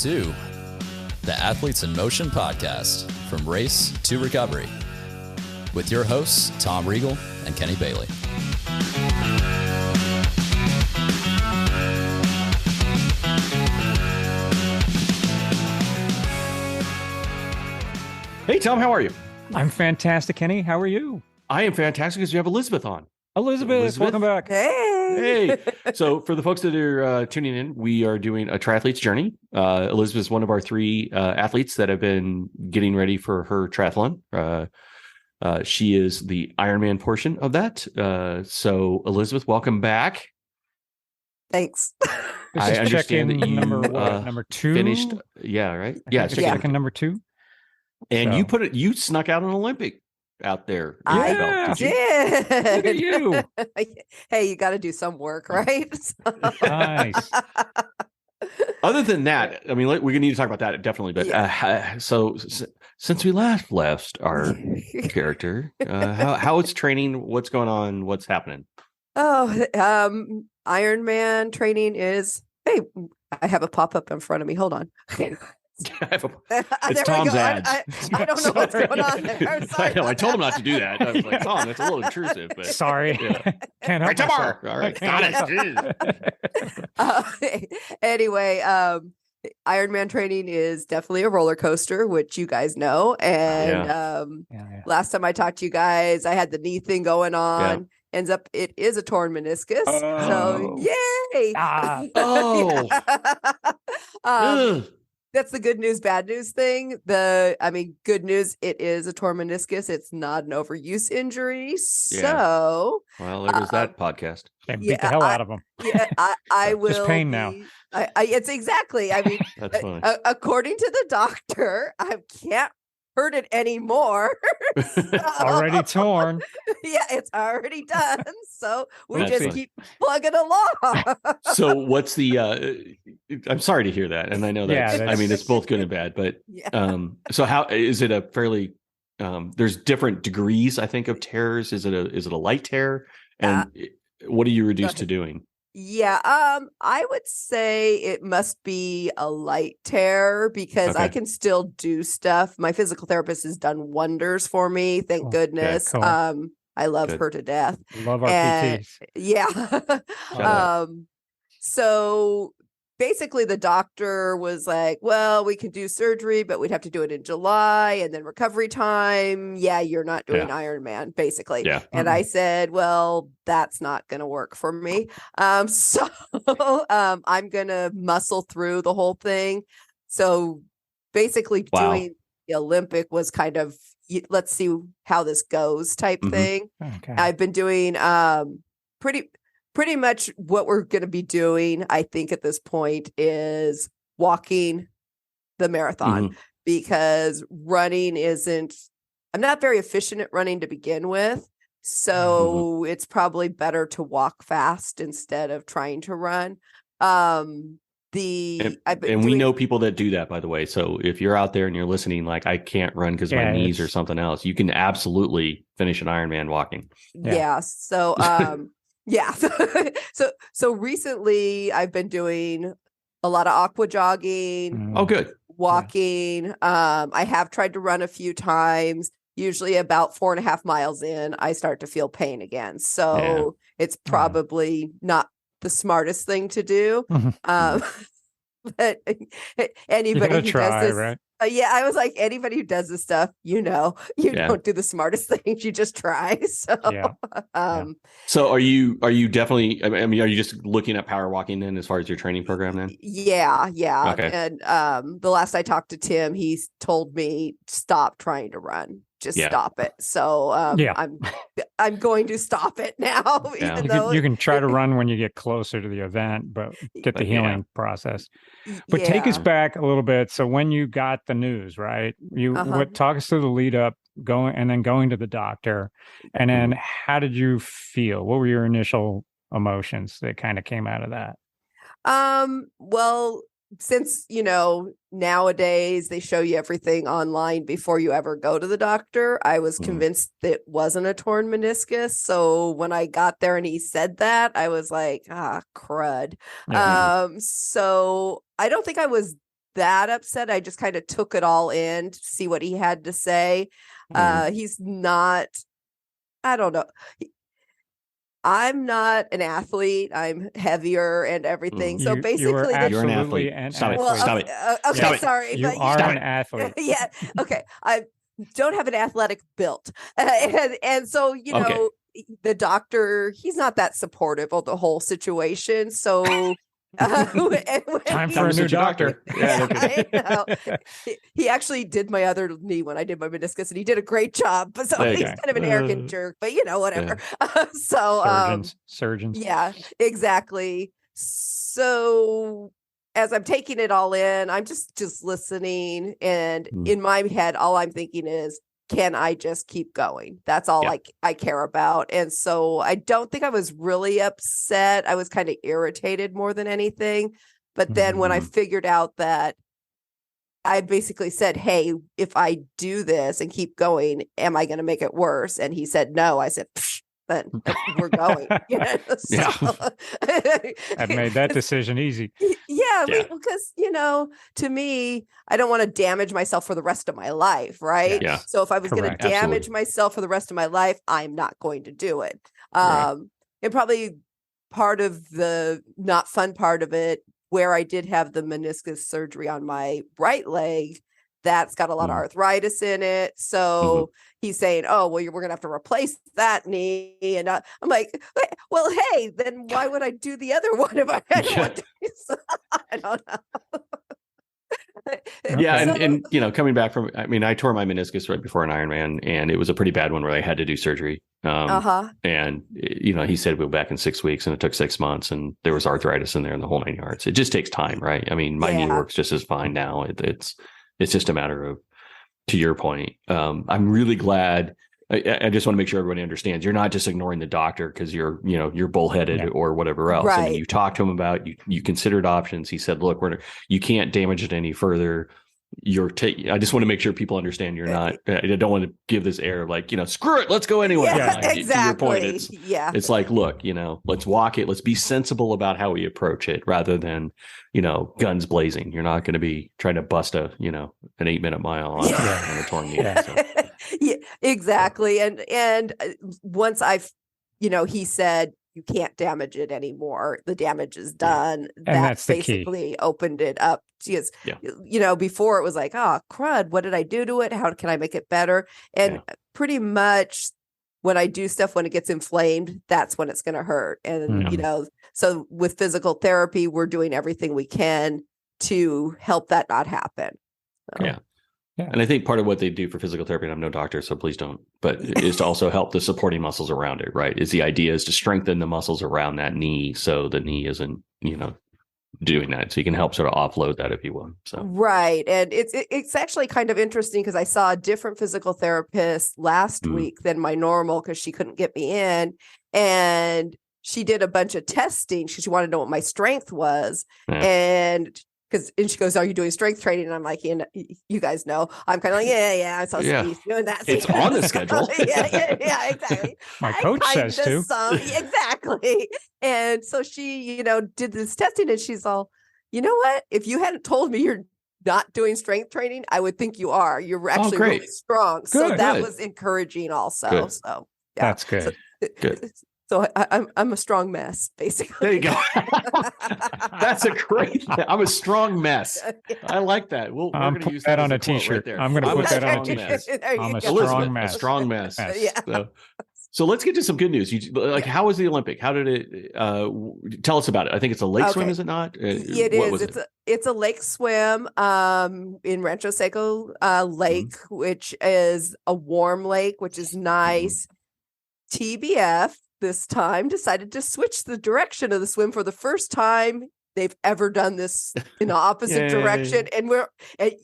to the Athletes in Motion podcast, From Race to Recovery, with your hosts, Tom Riegel and Kenny Bailey. Hey, Tom, how are you? I'm fantastic, Kenny. How are you? I am fantastic because you have Elizabeth on. Elizabeth, welcome back. Hey. So for the folks that are tuning in, we are doing a triathlete's journey. Elizabeth is one of our three athletes that have been getting ready for her triathlon. She is the Ironman portion of that. So Elizabeth, welcome back. Thanks. I understand that you number two finished. Yeah, right. Yeah, check-in number 2. And you snuck out an Olympic out there. I did. Look at you. Hey, you got to do some work, right? Nice. Other than that, I mean, we need to talk about that definitely. But so since we last left our character, how it's training, what's going on, what's happening? Oh, Ironman training is. Hey, I have a pop up in front of me. Hold on. It's Tom's ads. I don't know what's going on there. I know. I told him not to do that. I was like, Tom, that's a little intrusive. But sorry, can't help myself. All right, got it. Anyway, Ironman training is definitely a roller coaster, which you guys know. And last time I talked to you guys, I had the knee thing going on. Yeah. Ends up, it is a torn meniscus. So, yay! That's the good news, bad news thing. Good news, it is a torn meniscus. It's not an overuse injury. So, well, there was that podcast. And beat the hell out of them. Yeah, I will. Just pain now. It's exactly. I mean, that's funny. According to the doctor, I can't hurt it anymore. Already torn. Yeah, it's already done. So we just keep plugging along. So what's the I'm sorry to hear that. And I know that I mean it's both good and bad, but so how is it a fairly there's different degrees, I think, of tears. Is it a light tear? And what are you reduced to doing? Yeah, I would say it must be a light tear because I can still do stuff. My physical therapist has done wonders for me. Thank goodness. Yeah, cool. I love her to death. Love our PTs. Yeah. So basically the doctor was like, well, we can do surgery, but we'd have to do it in July and then recovery time. Yeah, you're not doing Ironman, basically. Yeah. And I said, well, that's not going to work for me. So I'm going to muscle through the whole thing. So basically doing the Olympic was kind of, let's see how this goes type thing. Okay. I've been doing pretty much what we're going to be doing, I think, at this point is walking the marathon because running I'm not very efficient at running to begin with. So it's probably better to walk fast instead of trying to run. We know people that do that, by the way. So if you're out there and you're listening, like I can't run because my knees or something else, you can absolutely finish an Ironman walking. Yeah. So, yeah. So recently I've been doing a lot of aqua jogging. Oh, good. Walking. I have tried to run a few times. Usually about 4.5 miles in, I start to feel pain again. So it's probably not the smartest thing to do. But anybody who does this, right? I was like, anybody who does this stuff, you don't do the smartest things. You just try. So, So are you definitely, I mean, are you just looking at power walking then as far as your training program then? Yeah. Okay. And the last I talked to Tim, he told me, stop trying to run. Just stop it. So I'm going to stop it now. Even though you can try to run when you get closer to the event, but get the healing process. But take us back a little bit. So when you got the news, right? Talk us through the lead up, going to the doctor, and then how did you feel? What were your initial emotions that kind of came out of that? Well, since, nowadays they show you everything online before you ever go to the doctor, I was convinced it wasn't a torn meniscus. So when I got there and he said that, I was like, crud. So I don't think I was that upset. I just kind of took it all in to see what he had to say. He's not, I don't know. I'm not an athlete. I'm heavier and everything. So basically, you're an athlete. Stop it. Stop it. Okay, Stop it. sorry. You are an athlete. Yeah. Okay. I don't have an athletic build. And so, the doctor, he's not that supportive of the whole situation. So time for a new doctor. Yeah, I know. He actually did my other knee when I did my meniscus, and he did a great job. But so he's kind of an arrogant jerk, but whatever. Yeah. So surgeons. Yeah, exactly. So as I'm taking it all in, I'm just listening, and in my head, all I'm thinking is, can I just keep going? That's all I care about. And so I don't think I was really upset. I was kind of irritated more than anything. But then when I figured out that I basically said, hey, if I do this and keep going, am I going to make it worse? And he said, no. I said, then we're going. I've made that decision easy. Yeah. Because, to me, I don't want to damage myself for the rest of my life. Right. Yeah. So if I was going to damage myself for the rest of my life, I'm not going to do it. And probably part of the not fun part of it, where I did have the meniscus surgery on my right leg, that's got a lot of arthritis in it. So he's saying, oh, well, we're going to have to replace that knee. And I'm like, well, hey, then why would I do the other one if I had one? I don't know. Yeah. And coming back from, I tore my meniscus right before an Ironman, and it was a pretty bad one where I had to do surgery. And, he said we'll be back in 6 weeks, and it took 6 months, and there was arthritis in there and the whole 9 yards. It just takes time, right? My knee works just as fine now. It's just a matter of, to your point, I'm really glad. I just want to make sure everybody understands you're not just ignoring the doctor because you're bullheaded or whatever else. Right. You talked to him about, you considered options. He said, look, you can't damage it any further. I just want to make sure people understand you're not, I don't want to give this air of like, screw it, let's go anyway. Exactly. To your point, it's like, look, let's walk it. Let's be sensible about how we approach it rather than, guns blazing. You're not going to be trying to bust an 8-minute mile on a torn knee. So. Yeah, exactly. And once he said, you can't damage it anymore. The damage is done. That's basically opened it up. Because, before it was like, oh, crud, what did I do to it? How can I make it better? And pretty much when I do stuff, when it gets inflamed, that's when it's going to hurt. And, so with physical therapy, we're doing everything we can to help that not happen. So. Yeah. And I think part of what they do for physical therapy, and I'm no doctor, so please don't, but is to also help the supporting muscles around it, right? The idea is to strengthen the muscles around that knee so the knee isn't, doing that. So you can help sort of offload that if you will. So right. And it's actually kind of interesting because I saw a different physical therapist last week than my normal because she couldn't get me in. And she did a bunch of testing because she wanted to know what my strength was. And she goes, are you doing strength training? And I'm like, you guys know. I'm kind of like, yeah. So doing that. It's on the schedule. yeah, exactly. My coach says too. Exactly. And so she, did this testing, and she's all, you know what? If you hadn't told me you're not doing strength training, I would think you are. You're actually really strong. So that was encouraging also. Good. So that's good. Good. So I'm a strong mess, basically. There you go. That's a great. I'm a strong mess. I like that. We're going to use that on a T-shirt. Right, I'm going to put that on a T-shirt. I'm a strong mess. A strong mess. Yeah. So let's get to some good news. How was the Olympic? How did it? Tell us about it. I think it's a lake swim, is it not? It is. It's a lake swim in Rancho Seco Lake, which is a warm lake, which is nice. TBF this time decided to switch the direction of the swim for the first time they've ever done this in the opposite direction. And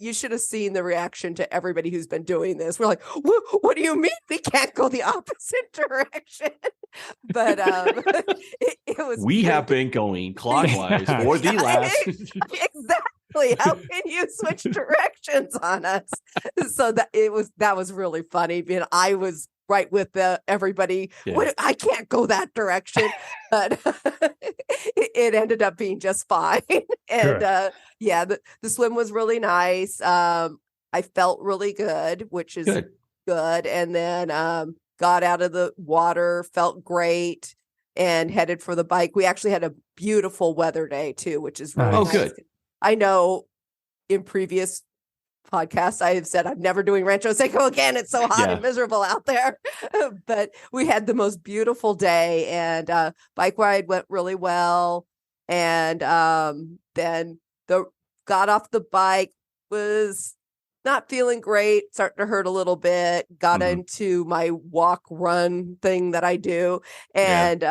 you should have seen the reaction to everybody who's been doing this. We're like, what do you mean we can't go the opposite direction? But it was. We have been going clockwise for the last. Exactly. How can you switch directions on us? So that was really funny. I was right with everybody. Yeah. I can't go that direction, but it ended up being just fine. And the swim was really nice. I felt really good, which is good. And then got out of the water, felt great, and headed for the bike. We actually had a beautiful weather day too, which is really nice. Good. I know in previous podcasts I have said I'm never doing Rancho Seco again. It's so hot and miserable out there. But we had the most beautiful day, and bike ride went really well. And then got off the bike, was not feeling great, starting to hurt a little bit, got into my walk run thing that I do. And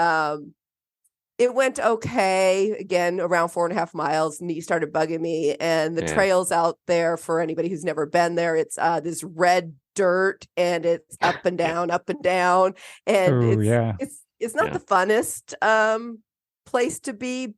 it went okay. Again, around 4.5 miles, knee started bugging me. And the trails out there, for anybody who's never been there, it's this red dirt, and it's up and down, up and down. And it's not the funnest place to be.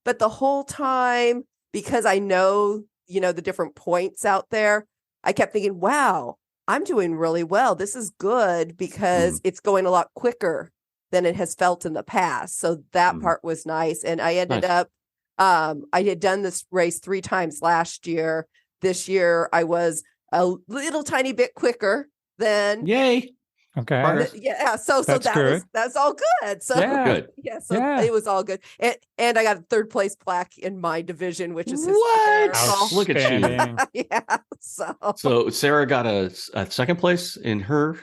But the whole time, because I know, the different points out there, I kept thinking, wow, I'm doing really well. This is good because it's going a lot quicker than it has felt in the past. So that part was nice. And I ended up, I had done this race 3 times last year. This year I was a little tiny bit quicker than. Yay. Okay. So that's all good. So good. It was all good. And I got a 3rd place plaque in my division, which is look at you. So Sarah got a 2nd place in her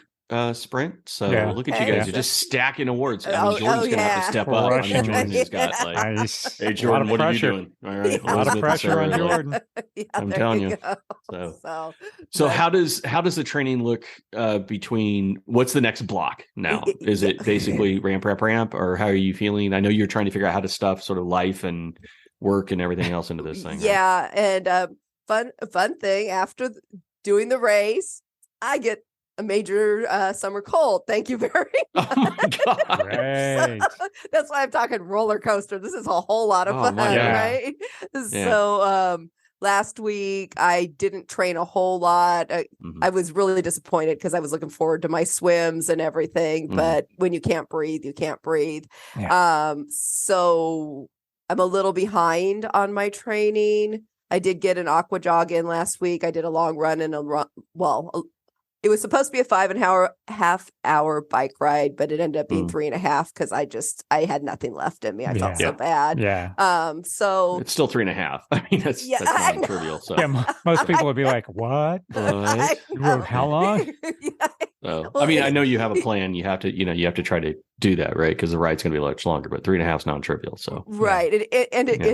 sprint. So look at you guys. You're just stacking awards. I mean, Jordan's gonna have to step up. I mean, Jordan's got nice. Hey Jordan, what are you doing? All right. A lot of pressure on Jordan. I'm telling you. So how does the training look between what's the next block now? Is it basically ramp, or how are you feeling? I know you're trying to figure out how to stuff sort of life and work and everything else into this thing. Yeah. Right? And fun thing, after doing the race, I get a major summer cold. Thank you very much. Oh my God. Right. So, that's why I'm talking roller coaster. This is a whole lot of fun, right? So last week I didn't train a whole lot. I was really disappointed because I was looking forward to my swims and everything. But when you can't breathe, you can't breathe. Yeah. So I'm a little behind on my training. I did get an aqua jog in last week. I did a long run and it was supposed to be a 5.5 hour bike ride, but it ended up being 3.5 because I had nothing left in me. I felt so bad. Yeah. So it's still 3.5. I mean, that's not trivial. So most people would be like, "What? You rode how long?" So, I mean, I know you have a plan. You have to try to do that, right? Because the ride's going to be much longer, but 3.5 is non-trivial. So right, it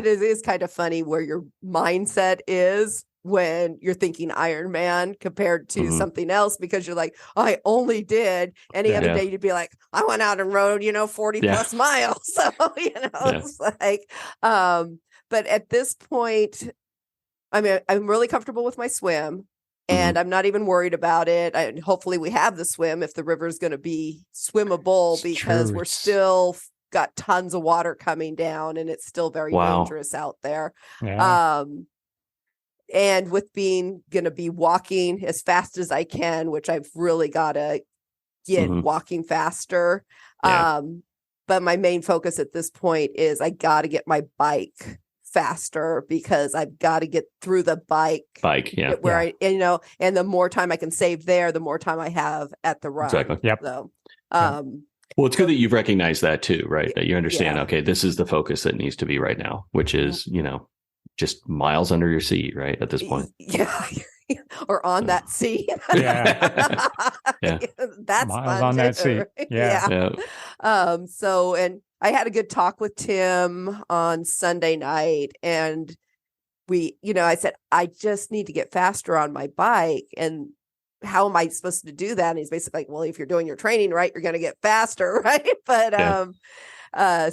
is kind of funny where your mindset is when you're thinking Ironman compared to something else, because you're like, I only did any other day you'd be like, I went out and rode 40 plus miles. So it's like but at this point, I mean, I'm really comfortable with my swim, and I'm not even worried about it. Hopefully we have the swim if the river is going to be swimmable, because we're still got tons of water coming down and it's still very dangerous out there. And with being going to be walking as fast as I can, which I've really got to get walking faster. But my main focus at this point is I got to get my bike faster, because I've got to get through the bike. I, and the more time I can save there, the more time I have at the run. Exactly. Yep. So, well, it's good that you've recognized that too, right? That you understand, okay, this is the focus that needs to be right now, which is, just miles under your seat, right? At this point. Yeah. Or on that seat. Yeah. That's miles fun on too. that seat. Yeah. So, and I had a good talk with Tim on Sunday night, and I said, I just need to get faster on my bike. And how am I supposed to do that? And he's basically like, well, if you're doing your training right, you're going to get faster. Right. But,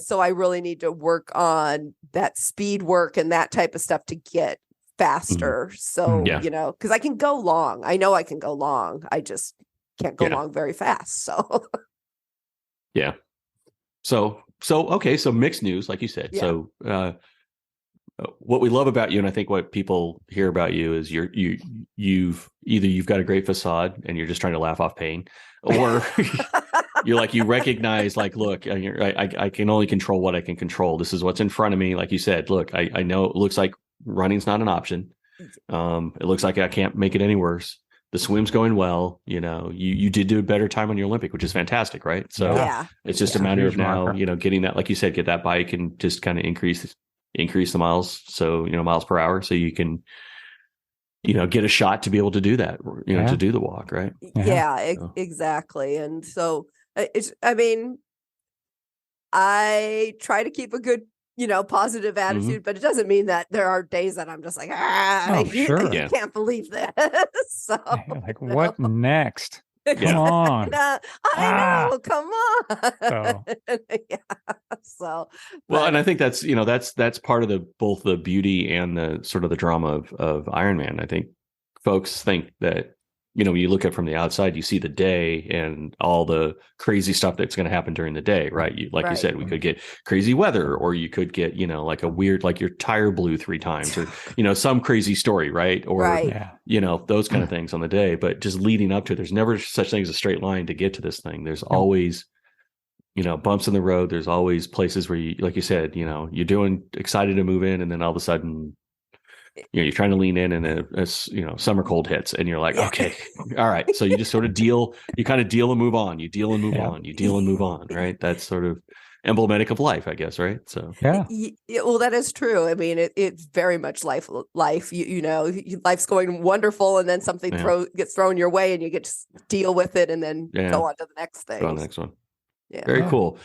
so I really need to work on that speed work and that type of stuff to get faster. So, because I can go long. I know I can go long. I just can't go long very fast. So, So, okay. So mixed news, like you said. So, what we love about you, and I think what people hear about you, is you've got a great facade and you're just trying to laugh off pain, or you recognize, like, look, I can only control what I can control. This is what's in front of me. Like you said, look, I know it looks like running's not an option. It looks like I can't make it any worse. The swim's going well. You did do a better time on your Olympic, which is fantastic, right? So it's just a matter of now, getting that, like you said, get that bike and just kind of increase the miles. So, miles per hour. So you can, get a shot to be able to do that, to do the walk. Right. Yeah, exactly. And so I try to keep a good, positive attitude, but it doesn't mean that there are days that I'm just like, sure. I can't believe this. So like, what next? Come on. I know. Come on. So. So well, and I think that's part of both the beauty and the sort of the drama of Ironman. I think folks think that, when you look at it from the outside, you see the day and all the crazy stuff that's going to happen during the day, right? You said, we could get crazy weather, or you could get, like a weird, like your tire blew 3 times, or, some crazy story, right? Or, those kind of things on the day. But just leading up to it, there's never such thing as a straight line to get to this thing. There's always, bumps in the road. There's always places where you, like you said, you're excited to move in, and then all of a sudden, you're trying to lean in, and summer cold hits, and you're like, okay, all right. So you just sort of deal and move on. You deal and move on. You deal and move on. Right. That's sort of emblematic of life, I guess. Right. So, yeah. Well, that is true. I mean, it's very much life, life's going wonderful, and then something gets thrown your way, and you get to deal with it, and then go on to the next thing. Go on to the next one. Yeah. Very cool.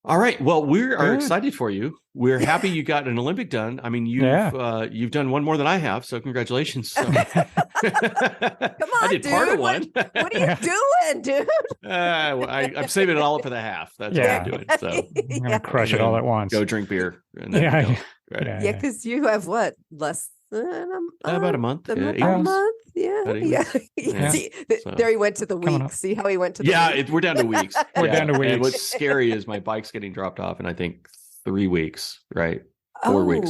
All right. Well, we are excited for you. We're happy you got an Olympic done. I mean, you've done one more than I have, so congratulations. So. Come on, I did dude. part of one. What are you doing, dude? I'm saving it all up for the half. That's what I'm doing. So I'm gonna crush it all at once. Go drink beer. And then because you have what, less than about a month. A month. Yeah. See, there he went to the weeks. See how he went to the weeks? We're down to weeks. We're down to weeks. And what's scary is my bike's getting dropped off in, I think, 3 weeks, right? 4 weeks.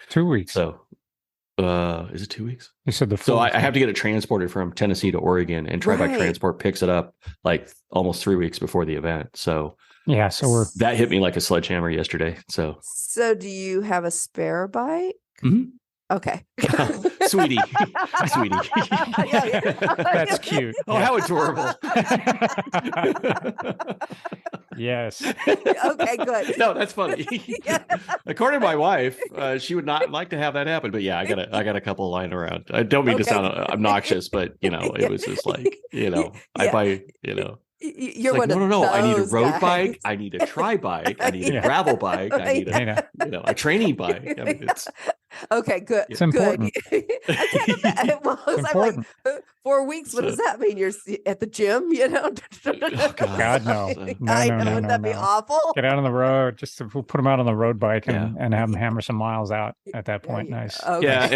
2 weeks. So is it 2 weeks? You said the So I have to get it transported from Tennessee to Oregon, and TriBike Transport picks it up like almost 3 weeks before the event. So that hit me like a sledgehammer yesterday. So do you have a spare bike? Mm-hmm. Okay. Sweetie. That's cute. Oh, how adorable. Yes. Okay, good. No, that's funny. According to my wife, she would not like to have that happen. But I got a couple lying around. I don't mean to sound obnoxious, but it was just like, I buy, You're like, one no. of I need a road guys. Bike. I need a tri bike. I need a gravel bike. I need a training bike. I mean, it's okay. Good. It's important. I can't imagine. Well, I'm like, 4 weeks. What does that mean? You're at the gym? Oh, God, no. Wouldn't that be awful? Get out on the road. Just to put them out on the road bike and have them hammer some miles out at that point. Nice. Okay. Yeah,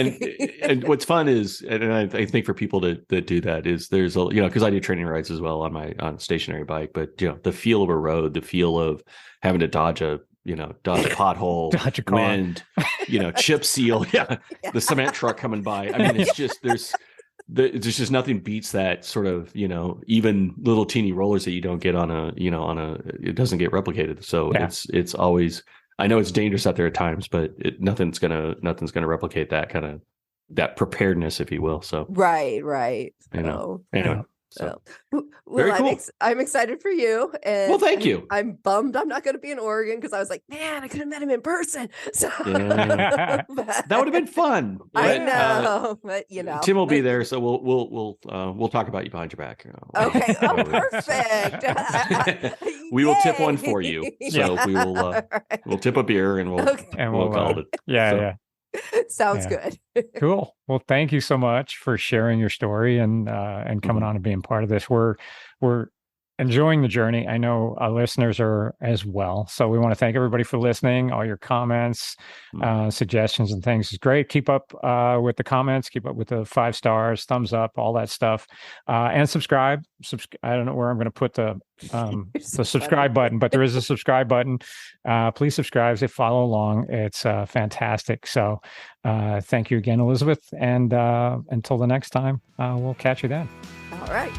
and what's fun is, and I think for people that do that, is there's a because I do training rides as well on a stationary bike, but the feel of a road, the feel of having to dodge a pothole, dodge a car. Wind, chip seal, the cement truck coming by. I mean, it's just there's just nothing beats that sort of even little teeny rollers that you don't get on a it doesn't get replicated. So it's always, I know it's dangerous out there at times, but nothing's gonna replicate that kind of that preparedness, if you will. So right. Anyway. So, well, cool. I'm excited for you. And well, thank you. I'm bummed I'm not going to be in Oregon because I was like, man, I could have met him in person. So that would have been fun. I know, but Tim will be there, so we'll talk about you behind your back. Okay, perfect. We will tip one for you. So we will we'll tip a beer and we'll call it. Yeah. Sounds good. Cool. Well, thank you so much for sharing your story and coming on and being part of this. We're enjoying the journey. I know our listeners are as well. So we want to thank everybody for listening. All your comments, suggestions and things is great. Keep up with the comments, keep up with the 5 stars, thumbs up, all that stuff. And subscribe. I don't know where I'm going to put the subscribe button, but there is a subscribe button. Please subscribe, follow along. It's fantastic. So thank you again, Elizabeth. And until the next time, we'll catch you then. All right.